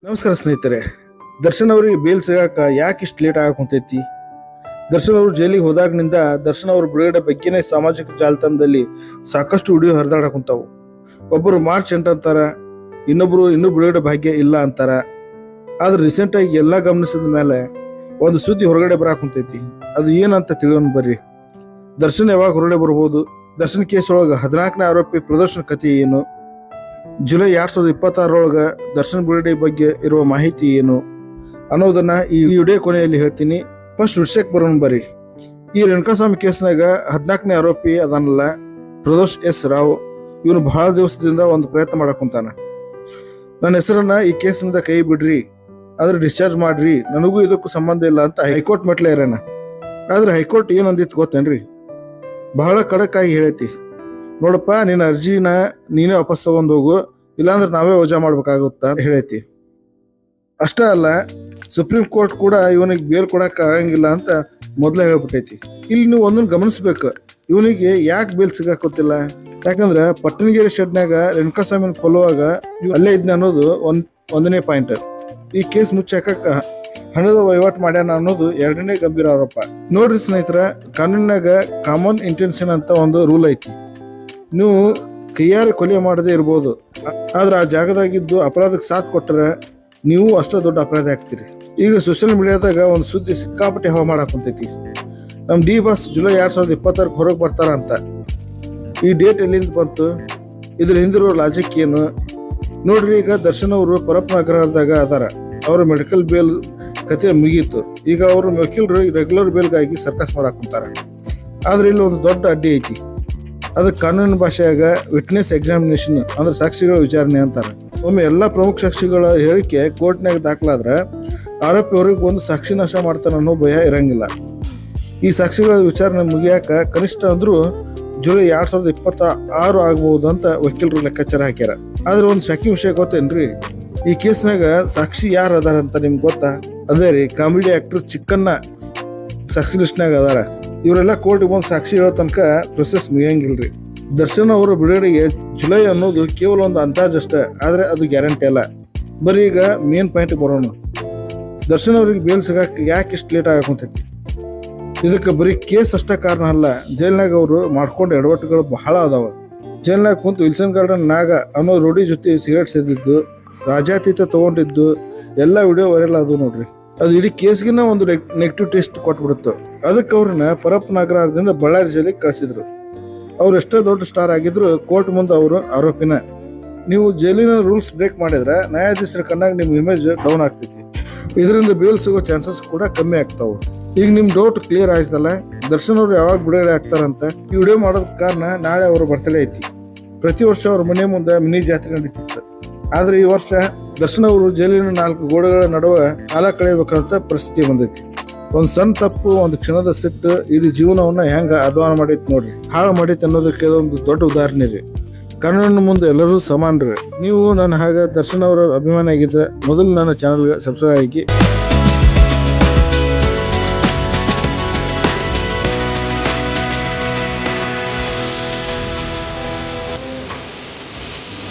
ನಮಸ್ಕಾರ ಸ್ನೇಹಿತರೆ. ದರ್ಶನ್ ಅವರಿಗೆ ಬೇಲ್ ಸಿಗಾಕ ಯಾಕೆ ಇಷ್ಟು ಲೇಟ್ ಆಗಕೊಂತೈತಿ? ದರ್ಶನ್ ಅವರು ಜೈಲಿಗೆ ಹೋದಾಗಿನಿಂದ ದರ್ಶನ್ ಅವ್ರ ಬಿಡುಗಡೆ ಬಗ್ಗೆನೇ ಸಾಮಾಜಿಕ ಜಾಲತಾಣದಲ್ಲಿ ಸಾಕಷ್ಟು ವಿಡಿಯೋ ಹರಿದಾಡಕುಂತಾವು. ಒಬ್ಬರು ಮಾರ್ಚ್ 8 ಅಂತಾರ, ಇನ್ನೊಬ್ರು ಇನ್ನೂ ಬಿಡುಗಡೆ ಭಾಗ್ಯ ಇಲ್ಲ ಅಂತಾರ. ಆದ್ರೆ ರೀಸೆಂಟ್ ಆಗಿ ಎಲ್ಲ ಗಮನಿಸಿದ ಮೇಲೆ ಒಂದು ಸುದ್ದಿ ಹೊರಗಡೆ ಬರಾಕುಂತೈತಿ. ಅದು ಏನಂತ ತಿಳಿಯೋಣ ಬರ್ರಿ. ದರ್ಶನ್ ಯಾವಾಗ ಹೊರಗಡೆ ಬರ್ಬೋದು? ದರ್ಶನ್ ಕೇಸ್ ಒಳಗ 14ನೇ ಆರೋಪಿ ಪ್ರದರ್ಶನ ಕಥೆ ಏನು? ಜುಲೈ 2026 ದರ್ಶನ್ ಬಿಡುಗಡೆ ಬಗ್ಗೆ ಇರುವ ಮಾಹಿತಿ ಏನು ಅನ್ನೋದನ್ನ ಈ ವಿಡಿಯೋ ಕೊನೆಯಲ್ಲಿ ಹೇಳ್ತೀನಿ. ಫಸ್ಟ್ ವಿಷಯಕ್ಕೆ ಬರೋಣ ಬರ್ರಿ. ಈ ರೇಣುಕಾಸ್ವಾಮಿ ಕೇಸ್ನಾಗ 14ನೇ ಆರೋಪಿ ಅದನ್ನಲ್ಲ, ಪ್ರದೋಷ್ ಎಸ್ ರಾವ್. ಇವನು ಬಹಳ ದಿವಸದಿಂದ ಒಂದು ಪ್ರಯತ್ನ ಮಾಡಕೊಂತಾನ. ನನ್ನ ಹೆಸರನ್ನ ಈ ಕೇಸ್ನಿಂದ ಕೈ ಬಿಡ್ರಿ, ಆದ್ರೆ ಡಿಸ್ಚಾರ್ಜ್ ಮಾಡ್ರಿ, ನನಗೂ ಇದಕ್ಕೂ ಸಂಬಂಧ ಇಲ್ಲ ಅಂತ ಹೈಕೋರ್ಟ್ ಮೆಟ್ಲೆ ಇರೋಣ. ಆದ್ರೆ ಹೈಕೋರ್ಟ್ ಏನಂದಿತ್ತು ಗೊತ್ತೇನ್ರಿ? ಬಹಳ ಖಡಕ್ ಆಗಿ ಹೇಳೈತಿ, ನೋಡಪ್ಪ ನಿನ್ನ ಅರ್ಜಿನ ನೀನೇ ವಾಪಸ್ ತಗೊಂಡ್ ಹೋಗು, ಇಲ್ಲಾಂದ್ರೆ ನಾವೇ ವಜಾ ಮಾಡ್ಬೇಕಾಗುತ್ತಾ ಅಂತ ಹೇಳೈತಿ. ಅಷ್ಟೇ ಅಲ್ಲ, ಸುಪ್ರೀಂ ಕೋರ್ಟ್ ಕೂಡ ಇವನಿಗೆ ಬೇಲ್ ಕೊಡಕ್ ಆಗಂಗಿಲ್ಲ ಅಂತ ಮೊದ್ಲೇ ಹೇಳ್ಬಿಟ್ಟೈತಿ. ಇಲ್ಲಿ ನೀವು ಒಂದನ್ನು ಗಮನಿಸ್ಬೇಕು, ಇವನಿಗೆ ಯಾಕೆ ಬೇಲ್ ಸಿಗಾಕೋತಿಲ್ಲ? ಯಾಕಂದ್ರೆ ಪಟ್ಟಣಗೆರೆ ಶೆಡ್ನಾಗ ರೇಣುಕಾಸ್ವಾಮಿನ ಕೊಲ್ಲುವಾಗ ಅಲ್ಲೇ ಇದ್ನ ಅನ್ನೋದು ಒಂದನೇ ಪಾಯಿಂಟ್. ಈ ಕೇಸ್ ಮುಚ್ಚಾಕ ಹಣದ ವಹಿವಾಟು ಮಾಡ್ಯಾನ ಅನ್ನೋದು ಎರಡನೇ ಗಂಭೀರ ಆರೋಪ. ನೋಡ್ರಿ ಸ್ನೇಹಿತರ, ಕಾನೂನಿನಾಗ ಕಾಮನ್ ಇಂಟೆನ್ಷನ್ ಅಂತ ಒಂದು ರೂಲ್ ಐತಿ. ನೀವು ಕೈಯಾರೆ ಕೊಲೆ ಮಾಡದೇ ಇರ್ಬೋದು, ಆದ್ರೆ ಆ ಜಾಗದಾಗಿದ್ದು ಅಪರಾಧಕ್ಕೆ ಸಾಥ್ ಕೊಟ್ಟರೆ ನೀವು ಅಷ್ಟೋ ದೊಡ್ಡ ಅಪರಾಧ ಆಗ್ತೀರಿ. ಈಗ ಸೋಷಿಯಲ್ ಮೀಡಿಯಾದಾಗ ಒಂದು ಸುದ್ದಿ ಸಿಕ್ಕಾಪಟ್ಟೆ ಹವಾ ಮಾಡಾಕುಂತೈತಿ. ನಮ್ಮ ಡಿ ಬಾಸ್ ಜುಲೈ 2026 ಹೊರಗೆ ಬರ್ತಾರ ಅಂತ. ಈ ಡೇಟ್ ಎಲ್ಲಿಂದ ಬಂತು? ಇದ್ರ ಹಿಂದಿರೋ ಲಾಜಿಕ್ ಏನು ನೋಡ್ರಿ. ಈಗ ದರ್ಶನ್ ಅವರು ಪರಪ್ಪನಗರದಾಗ ಅದಾರ, ಅವ್ರ ಮೆಡಿಕಲ್ ಬೇಲ್ ಕತೆ ಮುಗೀತು. ಈಗ ಅವರು ವಕೀಲರು ರೆಗ್ಯುಲರ್ ಬೇಲ್ಗಾಗಿ ಸರ್ಕಸ್ ಮಾಡಾಕುಂತಾರ. ಆದ್ರೆ ಇಲ್ಲಿ ಒಂದು ದೊಡ್ಡ ಅಡ್ಡಿ ಐತಿ. ಅದಕ್ಕೆ ಕಾನೂನಿನ ಭಾಷೆಯಾಗ ವಿಟ್ನೆಸ್ ಎಕ್ಸಾಮಿನೇಷನ್ ಅಂದ್ರೆ ಸಾಕ್ಷಿಗಳ ವಿಚಾರಣೆ ಅಂತಾರೆ. ಒಮ್ಮೆ ಎಲ್ಲ ಪ್ರಮುಖ ಸಾಕ್ಷಿಗಳ ಹೇಳಿಕೆ ಕೋರ್ಟ್ನಾಗ ದಾಖಲಾದ್ರೆ ಆರೋಪಿ ಅವ್ರಿಗೆ ಒಂದು ಸಾಕ್ಷಿ ನಾಶ ಮಾಡ್ತಾನೆ ಅನ್ನೋ ಭಯ ಇರಂಗಿಲ್ಲ. ಈ ಸಾಕ್ಷಿಗಳ ವಿಚಾರಣೆ ಮುಗಿಯಾಕ ಕನಿಷ್ಠ ಅಂದ್ರೂ ಜುಲೈ 2026 ಆಗ್ಬಹುದು ಅಂತ ವಕೀಲರು ಲೆಕ್ಕಾಚಾರ ಹಾಕ್ಯಾರ. ಆದ್ರೆ ಒಂದು ಶಾಕಿಂಗ್ ವಿಷಯ ಗೊತ್ತೇನ್ರಿ? ಈ ಕೇಸ್ನಾಗ ಸಾಕ್ಷಿ ಯಾರು ಅದಾರ ಅಂತ ನಿಮ್ಗೆ ಗೊತ್ತಾ? ಅದೇ ರೀ, ಕಾಮಿಡಿ ಆಕ್ಟರ್ ಚಿಕ್ಕನ್ನ ಸಾಕ್ಷಿ ಲಿಸ್ಟ್ನಾಗ ಅದಾರ. ಇವರೆಲ್ಲ ಕೋರ್ಟ್ಗೆ ಬಂದು ಸಾಕ್ಷಿ ಹೇಳೋ ತನಕ ಪ್ರೊಸೆಸ್ ಮುಗಿಯಂಗಿಲ್ರಿ. ದರ್ಶನ್ ಅವರ ಬಿಡುಗಡೆಗೆ ಜುಲೈ ಅನ್ನೋದು ಕೇವಲ ಒಂದು ಅಂದಾಜು ಅಷ್ಟೇ, ಆದ್ರೆ ಅದು ಗ್ಯಾರಂಟಿ ಅಲ್ಲ. ಬರೀ ಈಗ ಮೇನ್ ಪಾಯಿಂಟ್ ಬರೋಣ. ದರ್ಶನ್ ಅವ್ರಿಗೆ ಬೇಲ್ ಸಿಗಾಕ ಯಾಕೆ ಇಷ್ಟು ಲೇಟ್ ಆಗಕೊಂತೈತಿ? ಇದಕ್ಕೆ ಬರೀ ಕೇಸ್ ಅಷ್ಟೇ ಕಾರಣ ಅಲ್ಲ, ಜೈಲ್ನಾಗ ಅವರು ಮಾಡ್ಕೊಂಡ ಎಡವಟ್ಟುಗಳು ಬಹಳ ಅದಾವ. ಜೈಲ್ನಾಗ ಕುಂತು ವಿಲ್ಸನ್ ಗಾರ್ಡನ್ ನಾಗ ಅನ್ನೋ ರೋಡಿ ಜೊತೆ ಸಿಗರೇಟ್ ಸೇದಿದ್ದು, ರಾಜಾತೀತ ತಗೊಂಡಿದ್ದು ಎಲ್ಲ ವಿಡಿಯೋ ವೈರಲ್ ಅದು ನೋಡ್ರಿ. ಅದು ಇಡೀ ಕೇಸ್ಗಿನ್ನ ಒಂದು ನೆಗೆಟಿವ್ ಟೇಸ್ಟ್ ಕೊಟ್ಬಿಡುತ್ತೆ. ಅದಕ್ಕೆ ಅವ್ರನ್ನ ಪರಪ್ಪನಗರದಿಂದ ಬಳ್ಳಾರಿ ಜೈಲಿಗೆ ಕಳಿಸಿದ್ರು. ಅವ್ರು ಎಷ್ಟೇ ದೊಡ್ಡ ಸ್ಟಾರ್ ಆಗಿದ್ರು ಕೋರ್ಟ್ ಮುಂದೆ ಅವರು ಆರೋಪಿನ. ನೀವು ಜೈಲಿನ ರೂಲ್ಸ್ ಬ್ರೇಕ್ ಮಾಡಿದ್ರೆ ನ್ಯಾಯಾಧೀಶರ ಕಣ್ಣಾಗ ನಿಮ್ಮ ಇಮೇಜ್ ಡೌನ್ ಆಗ್ತೈತಿ. ಇದರಿಂದ ಬೇಲ್ ಸಿಗೋ ಚಾನ್ಸಸ್ ಕೂಡ ಕಮ್ಮಿ ಆಗ್ತಾವೆ. ಈಗ ನಿಮ್ ಡೌಟ್ ಕ್ಲಿಯರ್ ಆಯ್ತಲ್ಲ, ದರ್ಶನ್ ಅವ್ರು ಯಾವಾಗ ಬಿಡುಗಡೆ ಆಗ್ತಾರಂತ? ಈ ವಿಡಿಯೋ ಮಾಡೋದ್ ಕಾರಣ ನಾಳೆ ಅವ್ರ ಬರ್ತಡೇ ಐತಿ. ಪ್ರತಿ ವರ್ಷ ಅವ್ರ ಮನೆ ಮುಂದೆ ಮಿನಿ ಜಾತ್ರೆ ನಡೀತಿತ್ತು. ಆದ್ರೆ ಈ ವರ್ಷ ದರ್ಶನ್ ಅವರು ಜೈಲಿನ 4 ಗೋಡೆಗಳ ನಡುವೆ ಕಾಲ ಕಳೆಯಬೇಕಂತ ಪರಿಸ್ಥಿತಿ ಬಂದೈತಿ. ಒಂದ್ ಸಣ್ಣ ತಪ್ಪು, ಒಂದು ಕ್ಷಣದ ಸಿಟ್ಟು ಇಡೀ ಜೀವನವನ್ನ ಹೆಂಗ ಅಧ್ವಾನ ಮಾಡೈತಿ ನೋಡ್ರಿ, ಹಾಳು ಮಾಡೈತಿ ಅನ್ನೋದಕ್ಕೆ ಒಂದು ದೊಡ್ಡ ಉದಾಹರಣೆ ರೀ. ಕಾನೂನಿನ ಮುಂದೆ ಎಲ್ಲರೂ ಸಮಾನರಿ. ನೀವು ನನ್ನ ಹಾಗೆ ದರ್ಶನ್ ಅವರ ಅಭಿಮಾನಿ ಆಗಿದ್ರೆ ಮೊದಲು ನನ್ನ ಚಾನಲ್ಗೆ ಸಬ್ಸ್ಕ್ರೈಬ್ ಆಗಿ